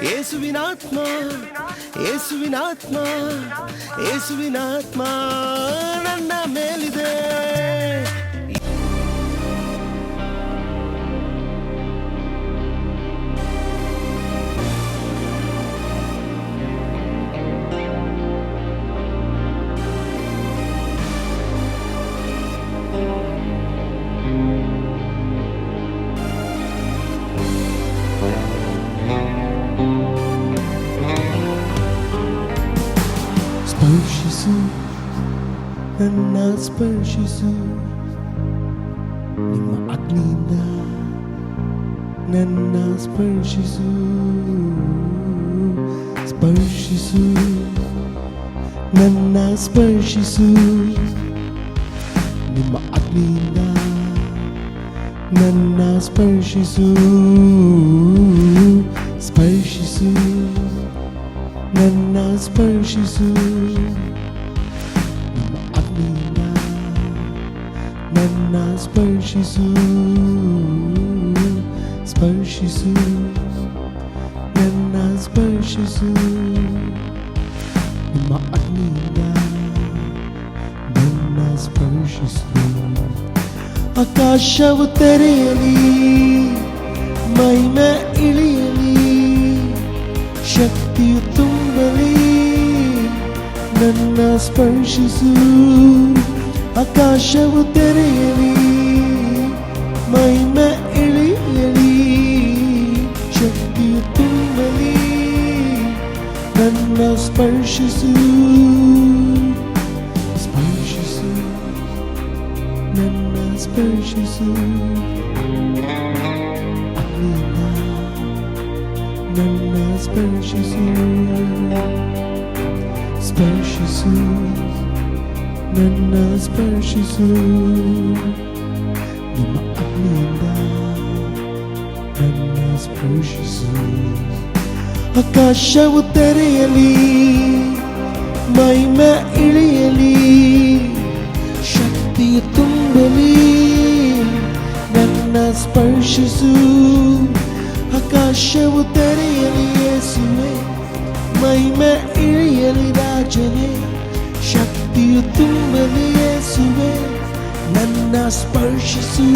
ಯೇಸುವಿನಾತ್ಮ ಯೇಸುವಿನಾತ್ಮ ಯೇಸುವಿನಾತ್ಮ ನನ್ನ ಮೇಲಿದೆ. ಸ್ಪರ್ಶಿಸು ನನ್ನ ಸ್ಪರ್ಶಿಸು ನಿಮ್ಮ ಅಗ್ನಿಯಿಂದ ನನ್ನ ಸ್ಪರ್ಶಿಸು ಸ್ಪರ್ಶಿಸು ನನ್ನ ಸ್ಪರ್ಶಿಸು ನಿಮ್ಮ ಅಗ್ನಿಯಿಂದ ನನ್ನ ಸ್ಪರ್ಶಿಸು ಸ್ಪರ್ಶಿಸು ನನ್ನ ಸ್ಪರ್ಶಿಸು ನಿಮ್ಮ ಅಗ್ನಿಯಿಂದ ನನ್ನ ಸ್ಪರ್ಶಿಸು ಸ್ಪರ್ಶಿಸು ನನ್ನ ಸ್ಪರ್ಶಿಸು ನಿಮ್ಮ ಅಗ್ನಿಯಿಂದ ನನ್ನ ಸ್ಪರ್ಶಿಸು. ಆಕಾಶವು ತೆರೆಯಲಿ, ಮಹಿಮೆ ಇಳಿಯಲಿ, ಶಕ್ತಿಯು ತುಂಬಲಿ, ನನ್ನ ಸ್ಪರ್ಶಿಸು. ಆಕಾಶವು ತೆರೆಯಲಿ, ಮಹಿಮೆ ಇಳಿಯಲಿ, ಶಕ್ತಿಯು ತುಂಬಲಿ, ನನ್ನ ಸ್ಪರ್ಶಿಸು ಸ್ಪರ್ಶಿಸು ನನ್ನ ಸ್ಪರ್ಶಿಸು. ನನ್ನ ಸ್ಪರ್ಶಿಸು ಸ್ಪರ್ಶಿಸು ನನ್ನ ಸ್ಪರ್ಶಿಸು ನಿಮ್ಮ ಅಗ್ನಿಯಿಂದ ನನ್ನ ಸ್ಪರ್ಶಿಸು. ಆಕಾಶವು ತೆರೆಯಲಿ, ಮಹಿಮೆ ಇಳಿಯಲಿ, ಶಕ್ತಿಯು ತುಂಬಲಿ, ನನ್ನ ಸ್ಪರ್ಶಿಸು. ಆಕಾಶವು ತೆರೆಯಲಿ ಯೇಸುವೆ, ಮಹಿಮೆ ಇಳಿಯಲಿ ರಾಜನೇ, ಶಕ್ತಿಯು ತುಂಬಲಿ ಯೇಸುವೆ, ನನ್ನ ಸ್ಪರ್ಶಿಸು.